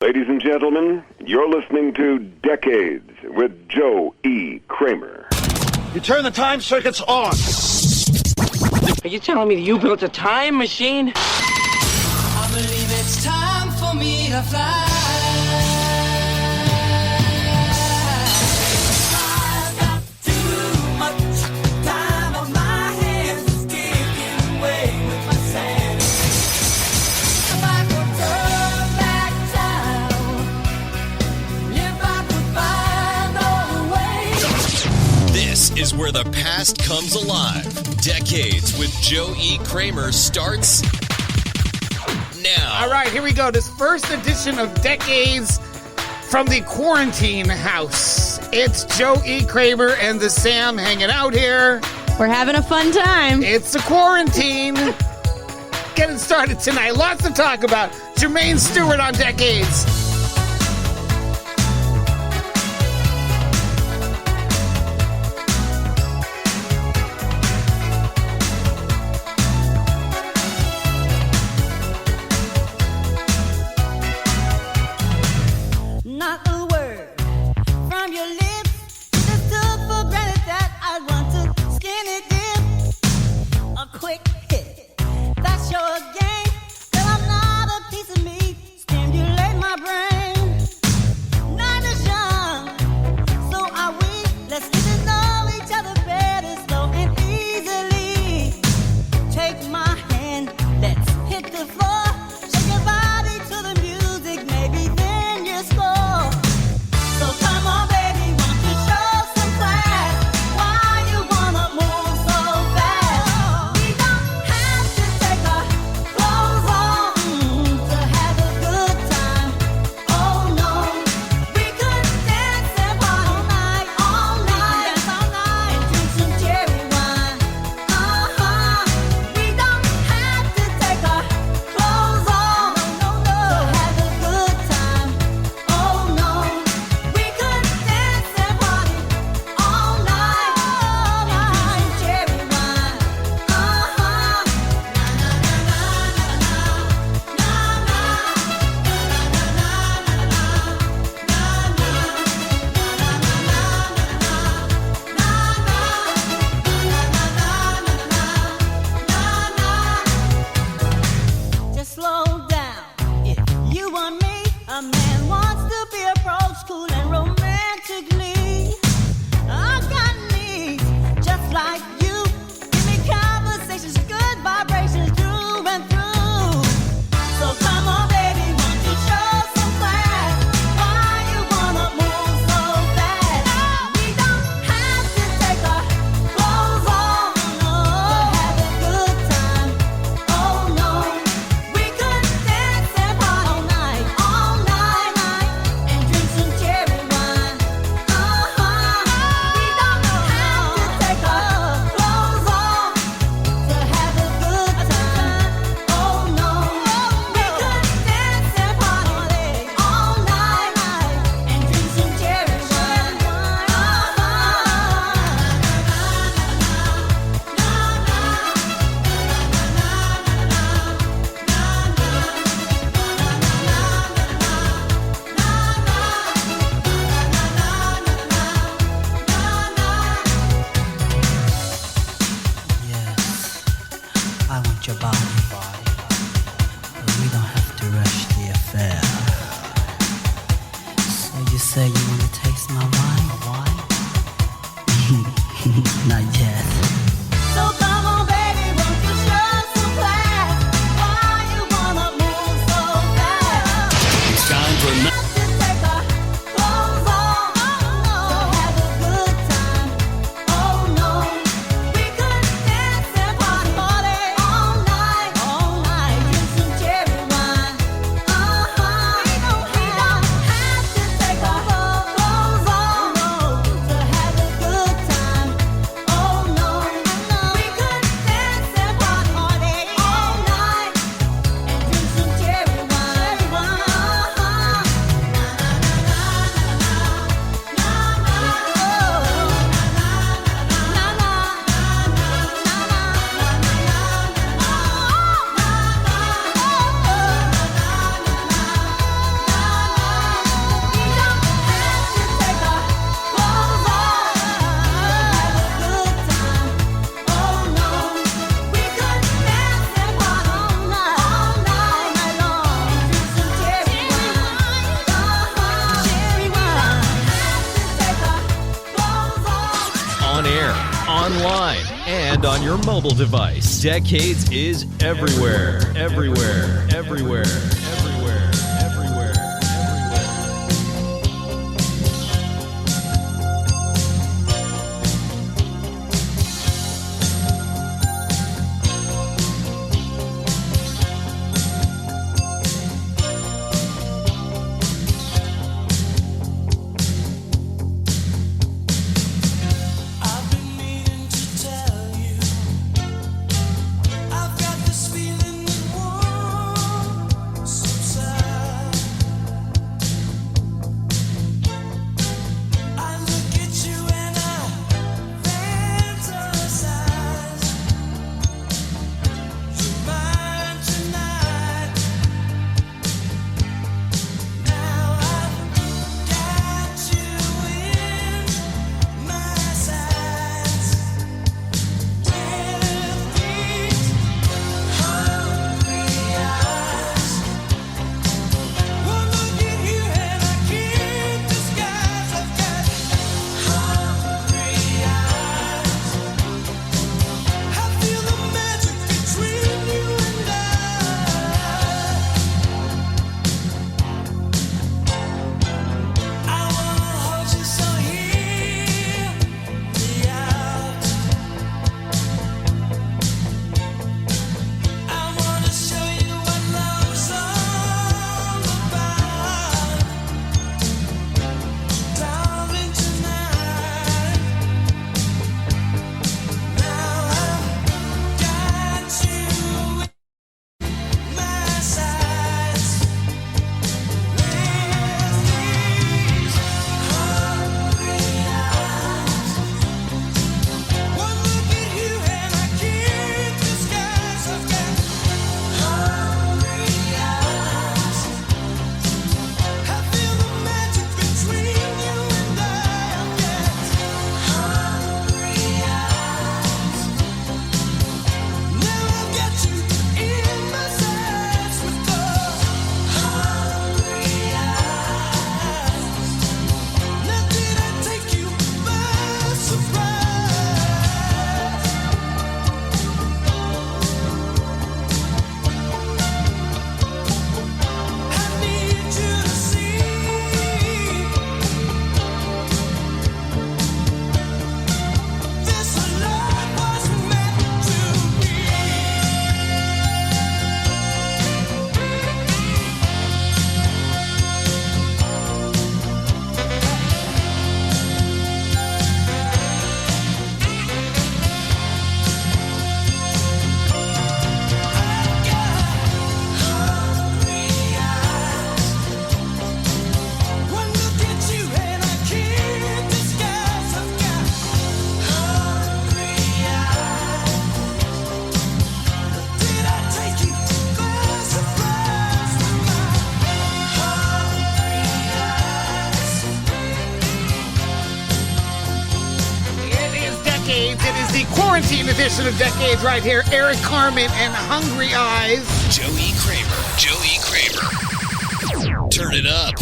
Ladies and gentlemen, you're listening to Decades with Joe E. Kramer. You turn the time circuits on. Are you telling me that you built a time machine? I believe it's time for me to fly. I've got too much time on my hands, skipping away with my sanity. If I could turn back time, if I could find a way. This is where the past comes alive. Decades with Joe E. Kramer starts now. All right, here we go. This first edition of Decades from the quarantine house. It's Joe E. Kramer and the Sam hanging out here. We're having a fun time. It's the quarantine. Getting started tonight. Lots to talk about. Jermaine Stewart on Decades. Not a word from your lips. You just took for granted that I'd want to skinny dip. A quick hit, that's your game. But I'm not a piece of meat. Stimulate my brain. Night is young, so are we. Let's get to know each other better, slow and easily. Take my hand, let's hit the floor. Shake your body to the music, maybe then you score. So come on, baby, won't you show some class? Why you wanna move so fast? We don't have to take our clothes on to have a good time. Oh no, we could dance and party all night, and drink some cherry wine. We don't have to take our clothes on to have a good time. Oh no, we could dance and party all night, and drink some cherry wine. Just slow down. If you want me, a man wants to be approached cool and romantically. I got needs just like you. Give me conversations, good vibrations through and through. So come on, baby, won't you show some class? Why you wanna move so fast? We don't have to take our clothes on to have a good time. Oh no, we could dance and party all night, and drink some cherry wine. We don't have to take our clothes on to have a good time. Oh no, we could dance and party all night, and drink some cherry wine. Yes, I want your body. But we don't have to rush the affair. So you say you want to taste my wine? Not yet. So come on, baby, won't you show some class? Why you wanna move so fast? It's time for We don't have to take our clothes on to have a good time. Oh no, we could dance and party all night, drink some cherry wine. We don't have to take our clothes on to have a good time. Oh no, we could dance and party all night, and drink some cherry wine. online, and on your mobile device. Decades is everywhere. Everywhere. Everywhere. Everywhere. Everywhere. I've been meaning to tell you, I've got this feeling that won't subside. I look at you and I fantasize. You're mine tonight. Now I've got you in my sights. With these hungry eyes, one look at you and I can't disguise. I've got hungry eyes. I feel the magic between you and I wanna hold you so hear me out. I wanna show you what love's all about. Darling, tonight. Now I've got you in my sights. With these hungry eyes, one look at you and I can't disguise. I've got hungry eyes. I feel the magic between you and I've got hungry eyes. Now I've got you in my sights with the hungry eyes. Now did I take you by surprise? I need you to see this love was meant to be. Hungry eyes, one look at you and I can't disguise. I've got hungry eyes. Did I take you by surprise with my hungry eyes? It is Decades. It is the quarantine edition of Decades right here. Eric Carmen and Hungry Eyes. Joey Kramer. Joey Kramer. Turn it up.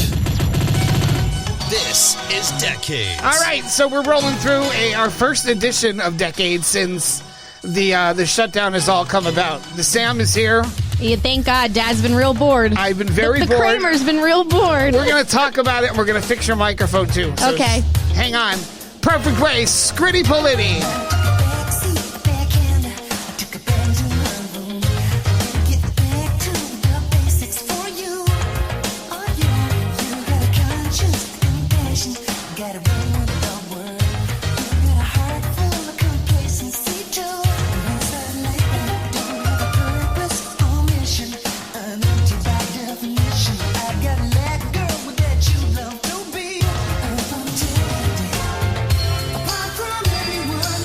This is Decades. All right, so we're rolling through our first edition of Decades since the shutdown has all come about. The Sam is here. You thank God, Dad's been real bored. I've been very the bored. Kramer's been real bored. We're going to talk about it, and we're going to fix your microphone, too. So Okay. hang on. Perfect Way, Scritty Politti. Backseat, backhander, I took it back to my room. Get back to the basics for you. Oh yeah, you got a conscience and passion. Got a room with the word. You got a heart full of complacency too. Inside lightning, don't have a purpose or mission. I'm empty by definition. I got that girl that you love to be. Apart from anyone,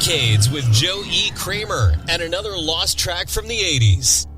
Decades with Joe E. Kramer and another lost track from the 80s.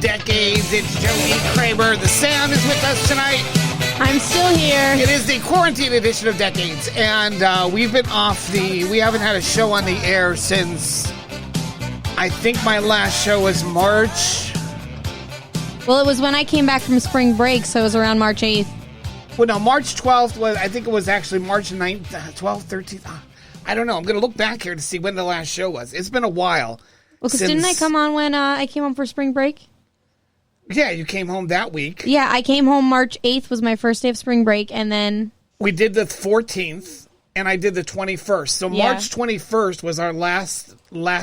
Decades. It's Joe E. Kramer. The Sam is with us tonight. I'm still here. It is the quarantine edition of Decades, and we've been off we haven't had a show on the air since, I think my last show was March. Well, it was when I came back from spring break, so it was around March 8th. Well, no, March 12th was, I think it was actually March 9th, 12th, 13th. I don't know. I'm going to look back here to see when the last show was. It's been a while. Well, because didn't I come on when I came home for spring break? Yeah, you came home that week. Yeah, I came home March 8th was my first day of spring break, and then... We did the 14th, and I did the 21st. So Yeah. March 21st was our last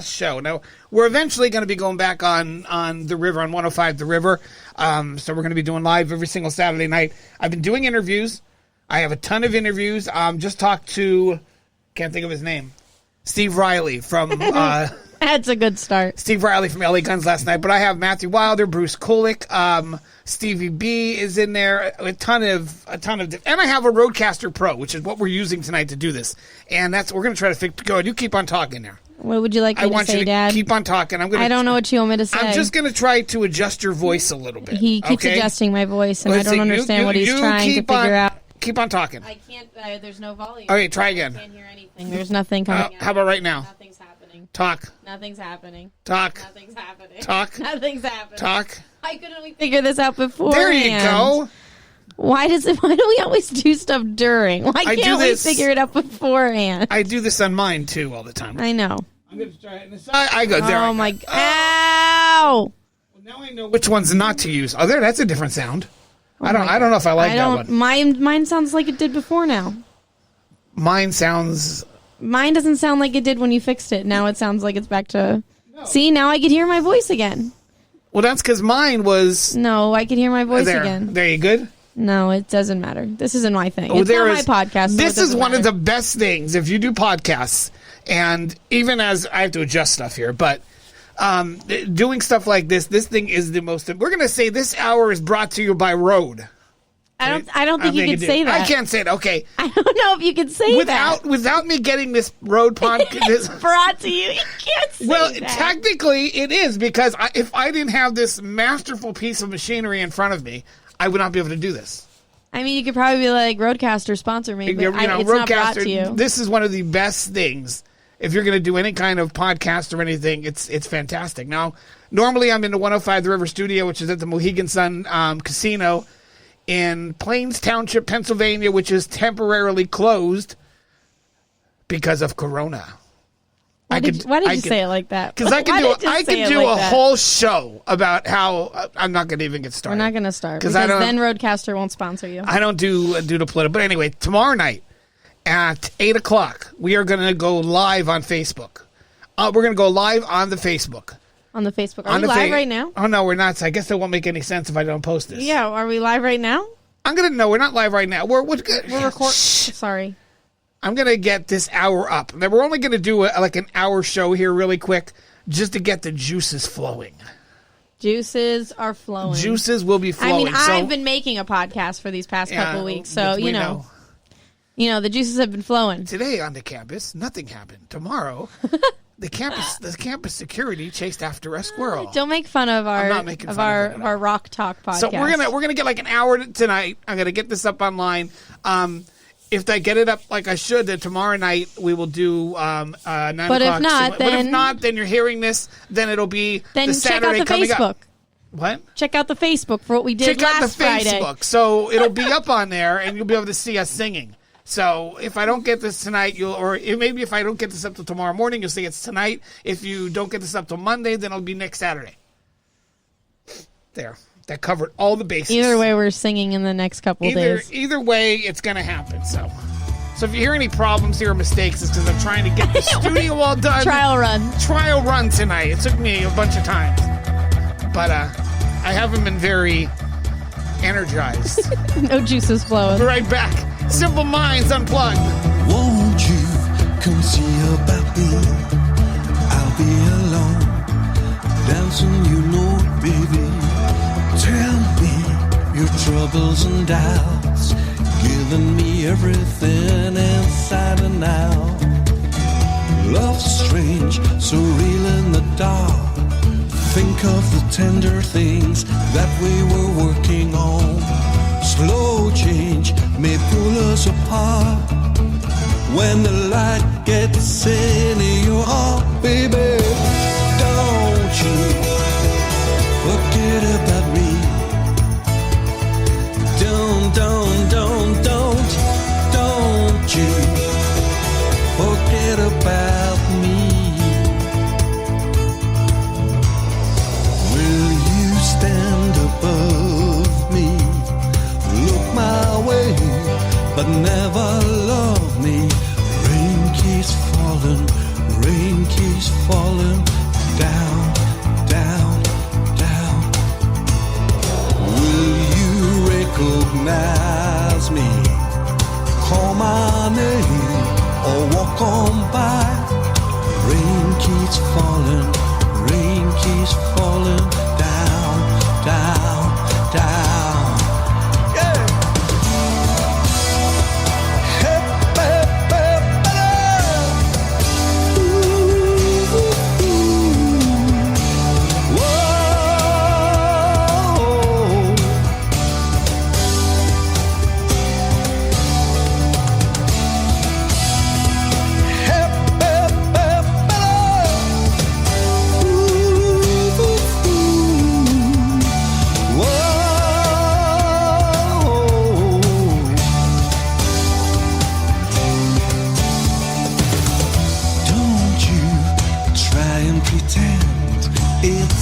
show. Now, we're eventually going to be going back on The River, on 105 The River. So we're going to be doing live every single Saturday night. I've been doing interviews. I have a ton of interviews. Just talked to, can't think of his name, Steve Riley from... That's a good start. Steve Riley from LA Guns last night, but I have Matthew Wilder, Bruce Kulick, Stevie B is in there, a ton of, and I have a Rodecaster Pro, which is what we're using tonight to do this, and we're going to try to go ahead. You keep on talking there. What would you like me I to want say, you to Dad? keep on talking. I don't know what you want me to say. I'm just going to try to adjust your voice a little bit. He keeps okay? adjusting my voice, and Let's I don't see, understand what he's you trying to keep figure out. Keep on talking. I can't. There's no volume. Okay, try again. I can't hear anything. There's nothing coming out. How about right now? Nothing's happening. Talk. Nothing's happening. Talk. Nothing's happening. Talk. Nothing's happening. Talk. Why couldn't we figure this out beforehand? There you go. Why do we always do stuff during? Why I do can't we this- figure it out beforehand? I do this on mine, too, all the time. I know. I'm going to try it on the side. I go there. Oh, my... Ow! Well, now I know which ones not to use. Oh, there, that's a different sound. I don't know if I like that one. Mine sounds like it did before now. Mine sounds... Mine doesn't sound like it did when you fixed it. Now it sounds like it's back to... No. See, now I could hear my voice again. Well, that's because mine was... No, I could hear my voice again. There, you good? No, it doesn't matter. This isn't my thing. Oh, It's not my podcast. So this it is one matter. of the best things if you do podcasts, and even as I have to adjust stuff here, but doing stuff like this thing is the most. We're going to say this hour is brought to you by Rode. I don't think you can say that. I can't say it. Okay. I don't know if you can say that. Without me getting this Rode podcast. Brought to you. You can't say Well, that. technically it is, because if I didn't have this masterful piece of machinery in front of me, I would not be able to do this. I mean, you could probably be like, Roadcaster, sponsor me, but it's not brought to you. This is one of the best things. If you're going to do any kind of podcast or anything, it's fantastic. Now, normally I'm in the 105 The River studio, which is at the Mohegan Sun Casino in Plains Township, Pennsylvania, which is temporarily closed because of Corona. Why did you say it like that? Because I could do a whole show about how I'm not going to even get started. We're not going to start because then Roadcaster won't sponsor you. I don't do the political. But anyway, tomorrow night at 8:00, we are going to go live on Facebook. We're going to go live on the Facebook. On the Facebook. Are we live right now? Oh, no, we're not. So I guess it won't make any sense if I don't post this. Yeah, are we live right now? No, we're not live right now. We're recording. Sorry. I'm going to get this hour up. Now, we're only going to do an hour show here really quick just to get the juices flowing. Juices are flowing. Juices will be flowing. I mean, I've been making a podcast for these past couple weeks, so, you know, the juices have been flowing. Today on the campus, nothing happened. Tomorrow, the campus security chased after a squirrel. Don't make fun of our Rock Talk podcast. So we're gonna get like an hour tonight. I'm gonna get this up online. If I get it up like I should, then tomorrow night we will do 9 o'clock. But if not, then you're hearing this. Then it'll be then the Saturday check out the coming Facebook. up. What? Check out the Facebook for what we did last Friday. Check out the Facebook. So it'll be up on there, and you'll be able to see us singing. So if I don't get this tonight, maybe if I don't get this up till tomorrow morning, you'll see it's tonight. If you don't get this up till Monday, then it'll be next Saturday. There. That covered all the bases. Either way, we're singing in the next couple days. Either way, it's going to happen. So if you hear any problems here or mistakes, it's because I'm trying to get the studio all done. Trial run tonight. It took me a bunch of times. But I haven't been very energized. No juices flowing. We'll be right back. Simple Minds Unplugged. Won't you come see about me? I'll be alone, dancing, you know, baby. Tell me your troubles and doubts, giving me everything inside and out. Love's strange, so real in the dark. Think of the tender things that we were working on. Slow change may pull us apart. When the light gets in your heart, baby, don't you forget about me. Don't you forget about me. Will you stand above me? Look my way, but never love me. Rain keeps falling down, down, down. Will you recognize me? Call my name or walk on by. Rain keeps falling down, down, down. Yeah. Hey, hey, hey, hey. Ooh.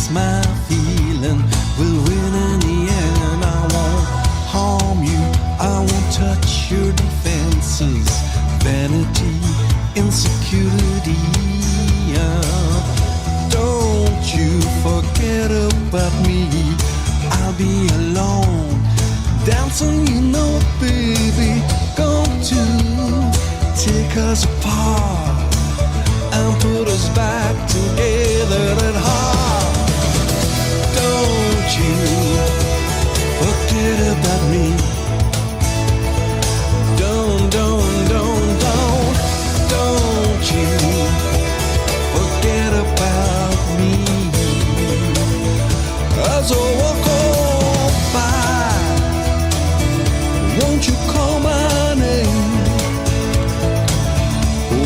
It's my feeling we'll win in the end. I won't harm you, I won't touch your defenses. Vanity, insecurity. Don't you forget about me. I'll be alone, dancing, you know, baby. Going to take us apart and put us back together at heart. Don't you forget about me. Don't you forget about me. As I walk on by, won't you call my name?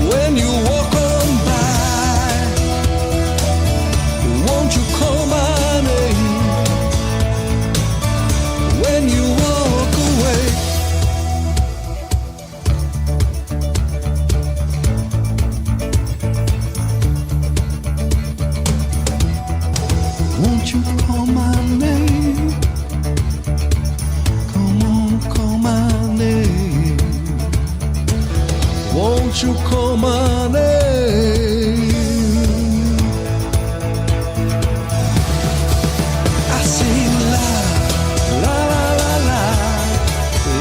When you walk on by, won't you call my name? When you walk away. Won't you call my name? Come on, call my name. Won't you call my name? I say la, la la la la,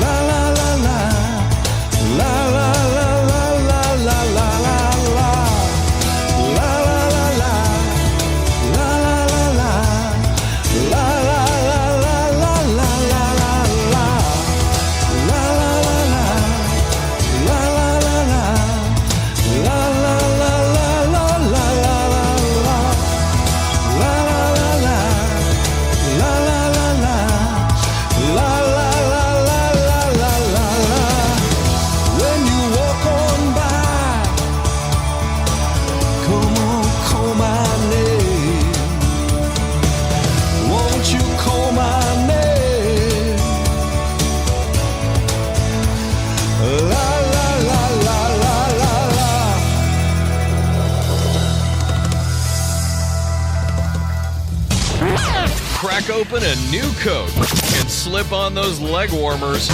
la la la la, la la la la la la la la, la la la la. La la la la, la la la la la la la la, la la la la, la la la la, la la la la la la la la, la la la la, la la la la, la la la la la la. When you walk on by, come on, call my name. Won't you call my name? La la la la la la la. Crack open a new Coke and slip on those leg warmers.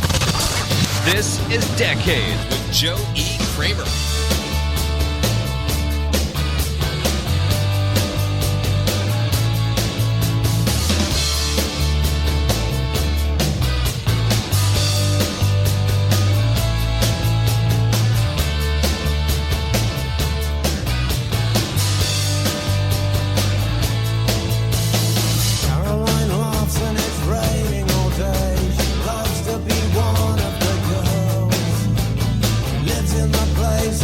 This is Decades with Joe E. Kramer. Caroline laughs and it's raining all day. She loves to be one of the girls. Lives in the place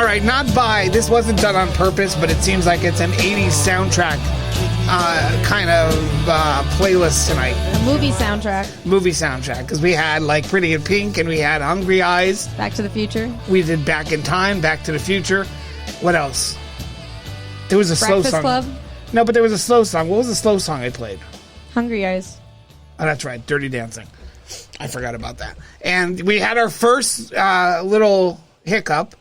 All right, not by. This wasn't done on purpose, but it seems like it's an 80s soundtrack kind of playlist tonight. A movie soundtrack. Movie soundtrack, because we had like Pretty in Pink and we had Hungry Eyes. Back to the Future. We did Back in Time, Back to the Future. What else? There was a slow Breakfast song. Club. No, but there was a slow song. What was the slow song I played? Hungry Eyes. Oh, that's right. Dirty Dancing. I forgot about that. And we had our first little hiccup,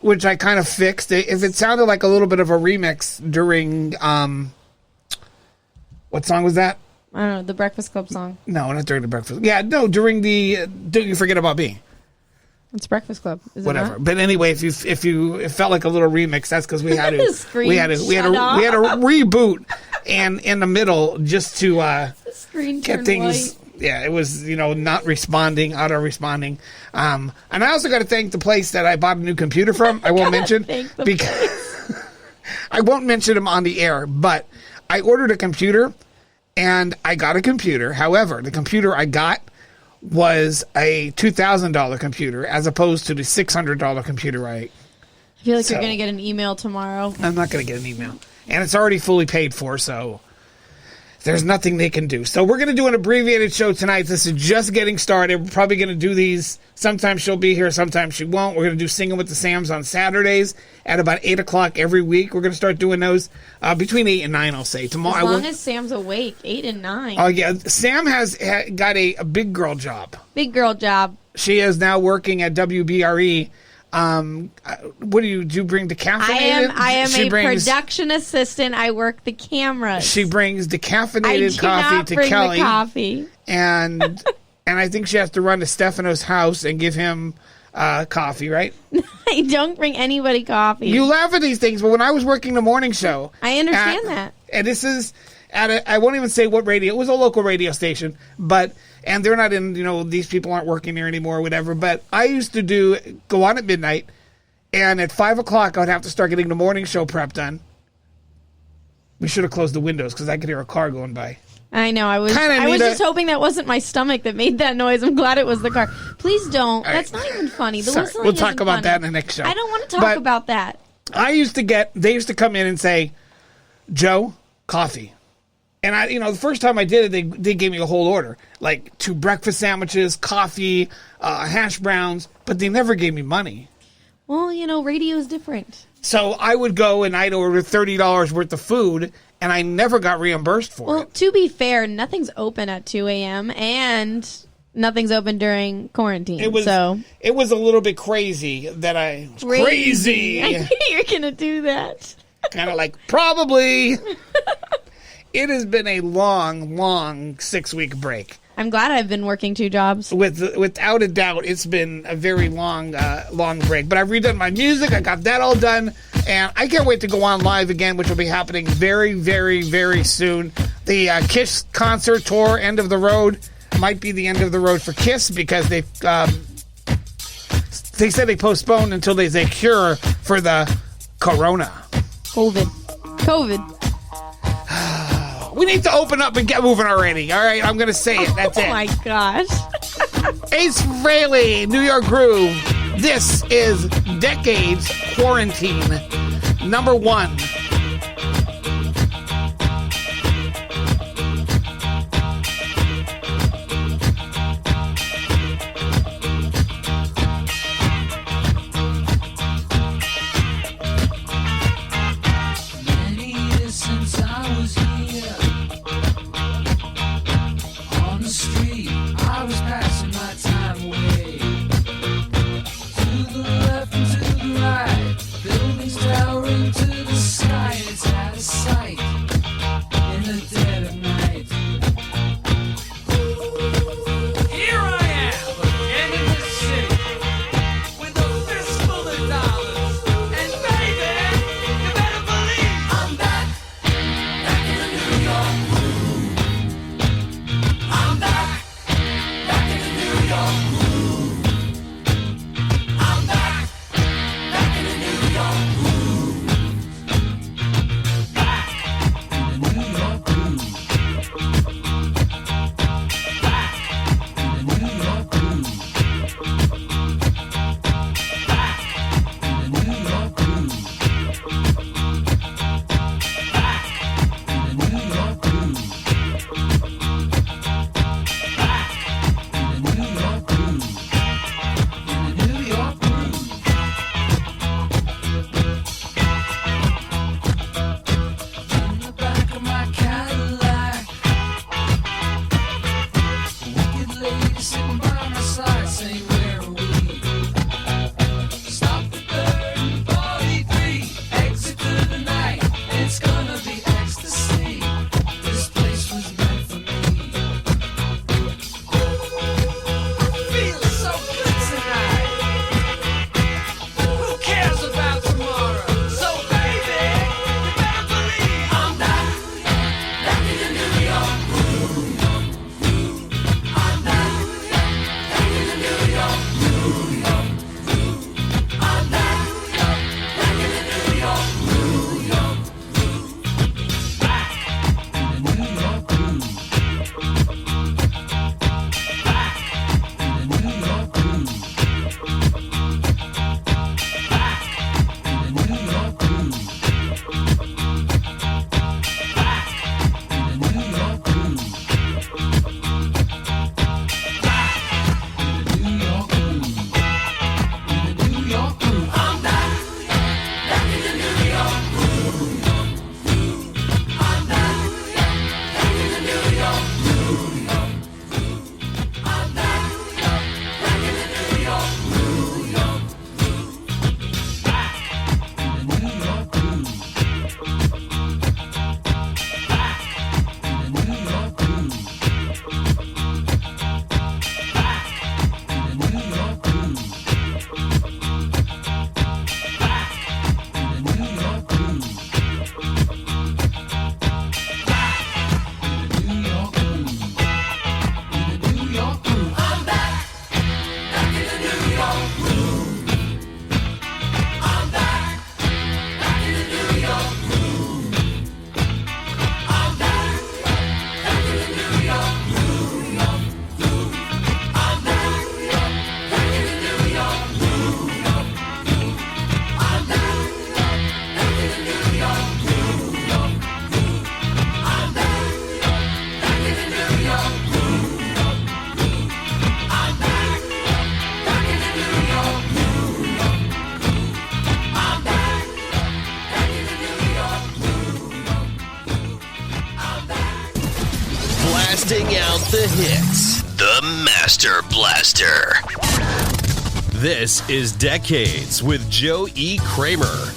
which I kind of fixed. If it sounded like a little bit of a remix during, what song was that? I don't know, the Breakfast Club song. No, not during the breakfast. Yeah, no, during the Don't You Forget About Me. It's Breakfast Club. Is Whatever. It not? But anyway, if it felt like a little remix, that's because we had to Scream, we had to reboot and in the middle just to Screen get turned things. white. Yeah, it was not responding, auto responding. And I also got to thank the place that I bought a new computer from. I won't mention thank the because I won't mention them on the air. But I ordered a computer and I got a computer. However, the computer I got was a $2,000 computer as opposed to the $600 computer I feel like So- you're going to get an email tomorrow. I'm not going to get an email. And it's already fully paid for, so there's nothing they can do. So we're going to do an abbreviated show tonight. This is just getting started. We're probably going to do these. Sometimes she'll be here, sometimes she won't. We're going to do Singing with the Sams on Saturdays at about 8 o'clock every week. We're going to start doing those between 8 and 9, I'll say. Tomorrow, As long as Sam's awake, 8 and 9. Oh, yeah. Sam has got a big girl job. Big girl job. She is now working at WBRE. What do you bring decaffeinated? I am She a brings- production assistant. I work the cameras. She brings I decaffeinated do coffee not to bring Kelly, the coffee. and I think she has to run to Stefano's house and give him coffee. Right? I don't bring anybody coffee. You laugh at these things, but when I was working the morning show, I understand that. and this is I won't even say what radio. It was a local radio station, and they're not in. These people aren't working there anymore, or whatever. But I used to go on at midnight. And at 5 o'clock, I would have to start getting the morning show prep done. We should have closed the windows because I could hear a car going by. I know. I was just hoping that wasn't my stomach that made that noise. I'm glad it was the car. Please don't. All That's right. not even funny. The Sorry. whistling We'll talk isn't about funny. that in the next show. I don't want to talk But about that. they used to come in and say, Joe, coffee. And the first time I did it, they gave me a whole order. Like 2 breakfast sandwiches, coffee, hash browns, but they never gave me money. Well, radio is different. So I would go and I'd order $30 worth of food, and I never got reimbursed for Well, it. to be fair, nothing's open at 2 a.m. and nothing's open during quarantine. It was a little bit crazy that crazy. I knew you're gonna do that. Kind of like probably. It has been a long 6-week break. I'm glad I've been working 2 jobs. Without a doubt, it's been a very long break. But I've redone my music. I got that all done. And I can't wait to go on live again, which will be happening very, very, very soon. The KISS concert tour, End of the Road, might be the end of the road for KISS because they said they postponed until there's a cure for the corona. COVID. We need to open up and get moving already. All right, I'm going to say it. That's it. Oh my gosh. Ace Frehley, New York Groove. This is Decades Quarantine, number 1. Many years since I was here on the street, I was passing my time away. To the left and to the right, buildings towering to the sky. of the hits. The Master Blaster. This is Decades with Joe E. Kramer.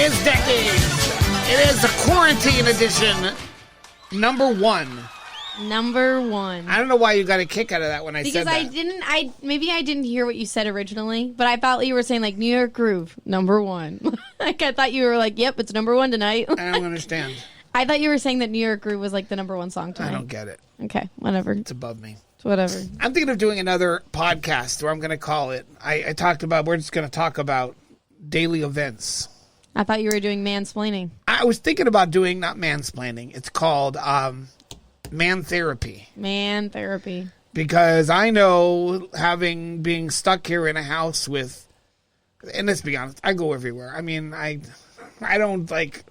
is Decades. It is the quarantine edition, number 1. Number 1. I don't know why you got a kick out of that when I said that. Because maybe I didn't hear what you said originally, but I thought you were saying like New York Groove, number 1. Like I thought you were like, yep, it's number 1 tonight. I don't understand. I thought you were saying that New York Groove was like the number 1 song tonight. I don't get it. Okay, whatever. It's above me. It's whatever. I'm thinking of doing another podcast where I'm going to call it, I talked about, we're just going to talk about daily events. I thought you were doing mansplaining. I was thinking about doing, not mansplaining, it's called man therapy. Man therapy. Because I know being stuck here in a house with, and let's be honest, I go everywhere. I mean, I don't like,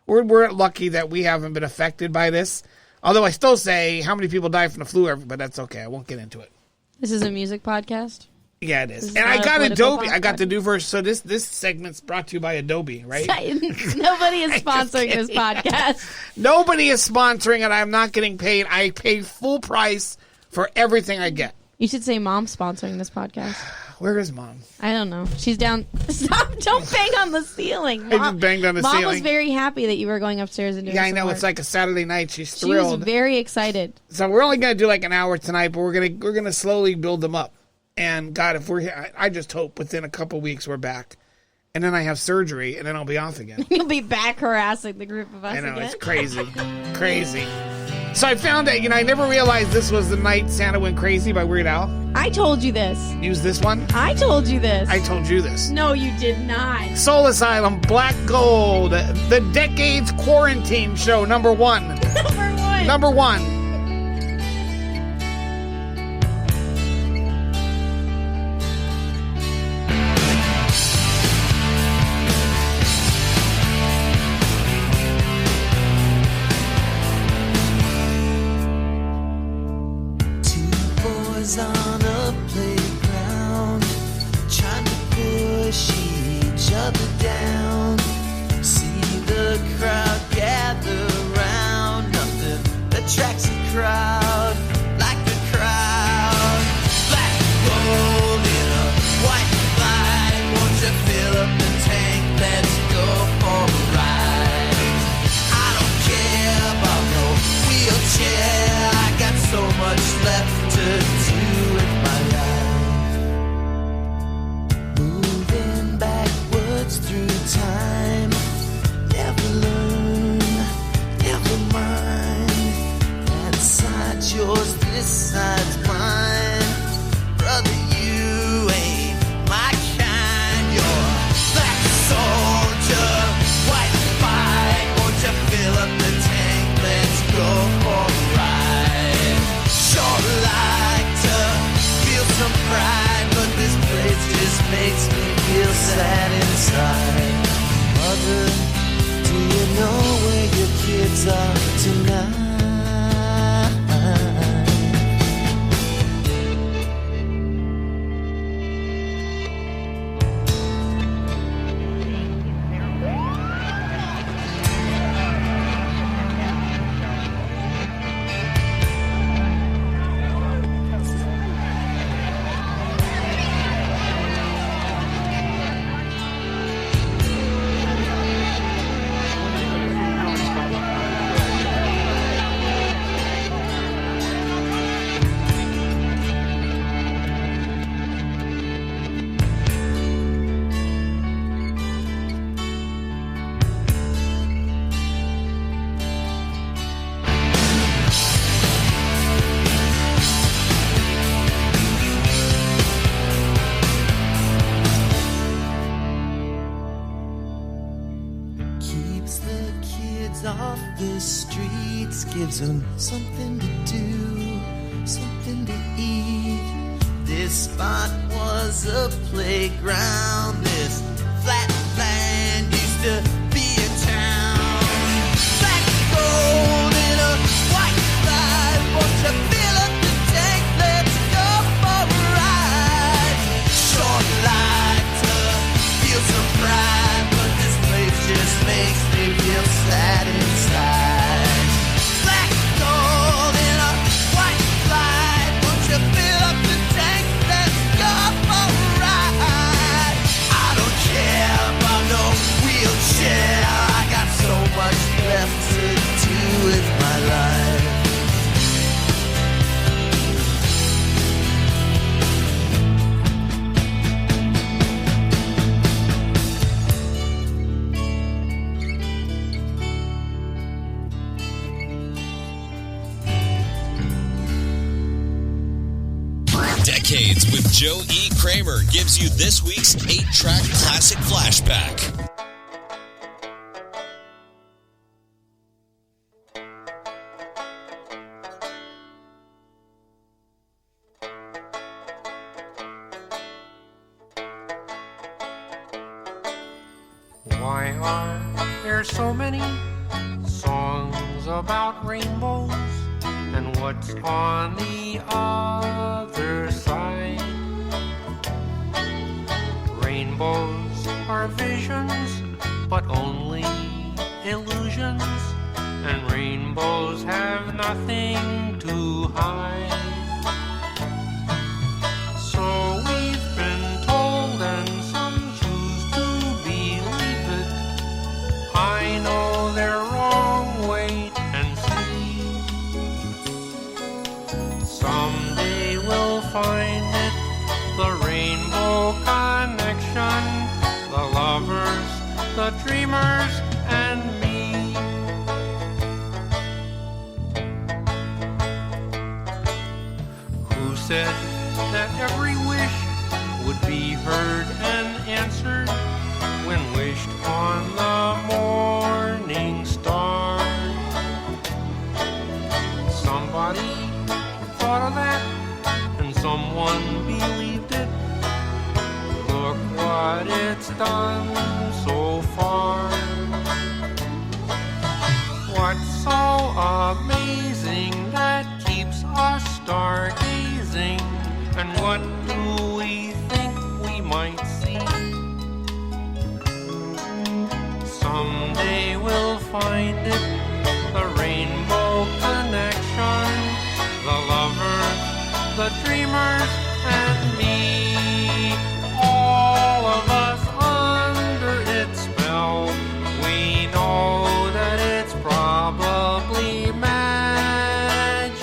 we're lucky that we haven't been affected by this. Although I still say how many people die from the flu, but that's okay. I won't get into it. This is a music podcast? Yeah, it is. This And not I a got political Adobe. podcast. I got the new version. So this segment's brought to you by Adobe, right? Nobody is sponsoring this podcast. Nobody is sponsoring it. I'm not getting paid. I pay full price for everything I get. You should say Mom's sponsoring this podcast. Where is Mom? I don't know. She's down. Stop! Don't bang on the ceiling. I just banged on the Mom ceiling. was very happy that you were going upstairs and doing Yeah, I some know. work. It's like a Saturday night. She's She thrilled. was very excited. So we're only going to do like an hour tonight, but we're gonna slowly build them up. And God, if we're here, I just hope within a couple weeks we're back. And then I have surgery, and then I'll be off again. You'll be back harassing the group of us I know, again. it's crazy. Crazy. So I found that, I never realized this was the night Santa Went Crazy by Weird Al. I told you this. Use this one? I told you this. I told you this. No, you did not. Soul Asylum, Black Gold, the Decades Quarantine Show, number 1. Number 1. Number 1. On a playground, trying to push each other down. See the crowd gather round. Nothing attracts a crowd like a crowd. Black gold in a white flag. Won't you fill up the tank? Let's go for a ride. I don't care about no wheelchair. I got so much left to do. Through time, never learn, never mind. That side's yours, this side's mine. Brother, you ain't my kind. You're black soldier, white flag. Won't you fill up the tank? Let's go for a ride. Sure like to feel some pride, but this place just makes me feel sad inside. Mother, do you know where your kids are tonight? Off the streets, gives them something to do, something to eat. This spot was a playground. This flat land used to be a town. Black gold in a white flag. Won't you fill up the tank? Let's go for a ride. Short like to feel some pride, but this place just makes me feel sad inside. Black gold in a white flag. Won't you fill up the tank? Let's go for a ride. I don't Decades with Joe E. Kramer gives you this week's 8-track classic flashback. Why are there so many songs about rainbows? And what's on the other side? Rainbows are visions, but only illusions. And rainbows have nothing to hide. So we've been told, and some choose to believe it. I know they're wrong, wait and see. Someday we'll find it, the rainbow connection, the lovers, the dreamers, and me. Who said that every wish would be heard and answered when wished on the morning star? Somebody thought of that, and someone believed it. Look what it's done so far. What's so amazing that keeps us stargazing? And what do we think we might see? Someday we'll find it, the rainbow connection, the lovers, the dreamers, and me. All of us under its spell, we know that it's probably magic.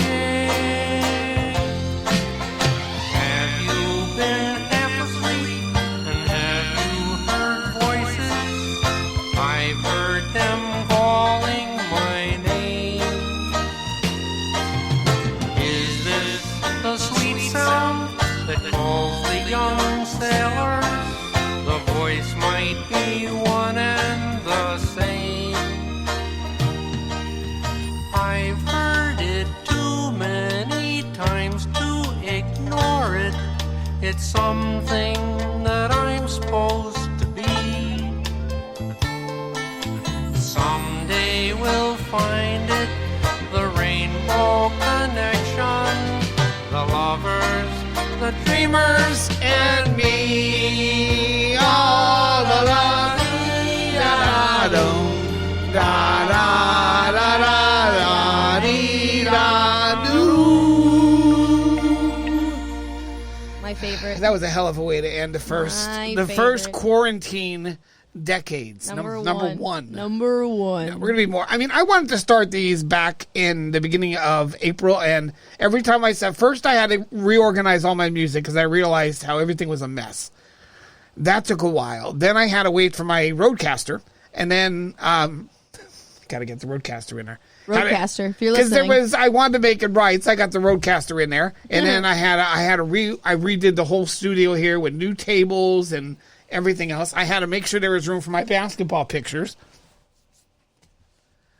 Have you been half asleep, and have you heard voices? I've heard them calling my name. Is this the sweet sound that calls the young sailors? The voice might be one and the same. I've heard it too many times to ignore it. It's something that I'm supposed to be. Someday we'll find it, the rainbow connection, the lovers, the dreamers, and me. All la la da da da da da dee da doo. My favorite. That was a hell of a way to end the first quarantine decades. Number one. Number one. Yeah, we're gonna be more. I mean, I wanted to start these back in the beginning of April, and every time I said, first I had to reorganize all my music because I realized how everything was a mess. That took a while. Then I had to wait for my Roadcaster, and then got to get the Roadcaster in there. Roadcaster, if you're listening. Because I wanted to make it right, so I got the Roadcaster in there, and then I redid the whole studio here with new tables and everything else. I had to make sure there was room for my basketball pictures.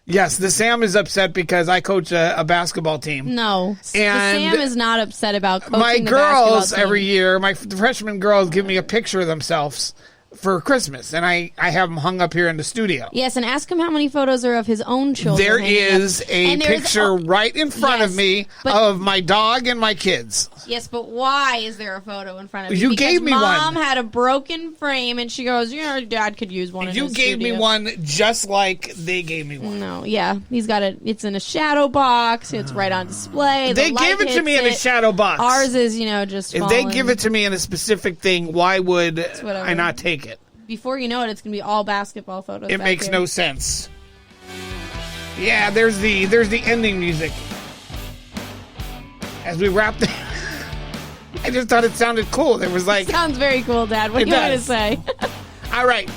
Yes, the Sam is upset because I coach a basketball team. No, and the Sam is not upset about coaching my the girls basketball team. every year. The freshman girls give me a picture of themselves for Christmas, and I have them hung up here in the studio. Yes, and ask him how many photos are of his own children. There is a picture right in front of me of my dog and my kids. Yes, but why is there a photo in front of You Because gave me Mom one. had a broken frame, and she goes, Dad could use one in You his gave me studio." one just like they gave me one. No, yeah. He's got it. It's in a shadow box. It's right on display. They gave it to me in a shadow box. Ours is, just If fallen. they give it to me in a specific thing, why would I not take it? Before you know it, it's going to be all basketball photos. It back makes here. no sense. Yeah, there's the ending music. As we wrap the I just thought it sounded cool. There was like Sounds very cool, Dad. What It are you going to does. say? All right.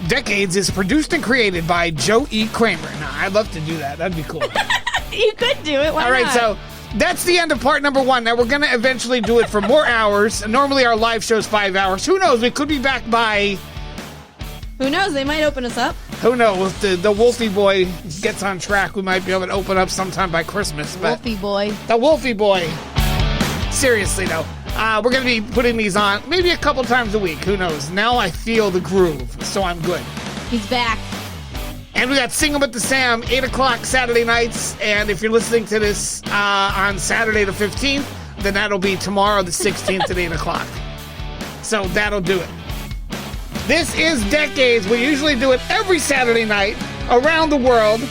Decades is produced and created by Joe E. Kramer. Now, I'd love to do that. That'd be cool. You could do it. Why All right, not? so That's the end of part number 1. Now, we're going to eventually do it for more hours. Normally, our live show's 5 hours. Who knows? We could be back by... Who knows? They might open us up. Who knows? If the Wolfie Boy gets on track, we might be able to open up sometime by Christmas. But Wolfie Boy. The Wolfie Boy. Seriously, though. We're going to be putting these on maybe a couple times a week. Who knows? Now I feel the groove, so I'm good. He's back. And we got Singing with the Sam, 8 o'clock Saturday nights. And if you're listening to this on Saturday the 15th, then that'll be tomorrow the 16th at 8 o'clock. So that'll do it. This is Decades. We usually do it every Saturday night around the world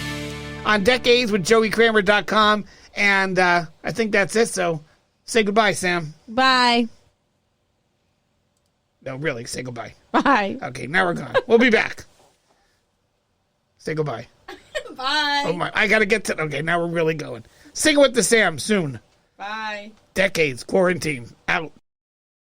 on Decades with JoeyKramer.com. And I think that's it. So say goodbye, Sam. Bye. No, really, say goodbye. Bye. Okay, now we're gone. We'll be back. Say goodbye. Bye. Oh my, I gotta get to... Okay, now we're really going. Sing with the Sam soon. Bye. Decades, quarantine, out.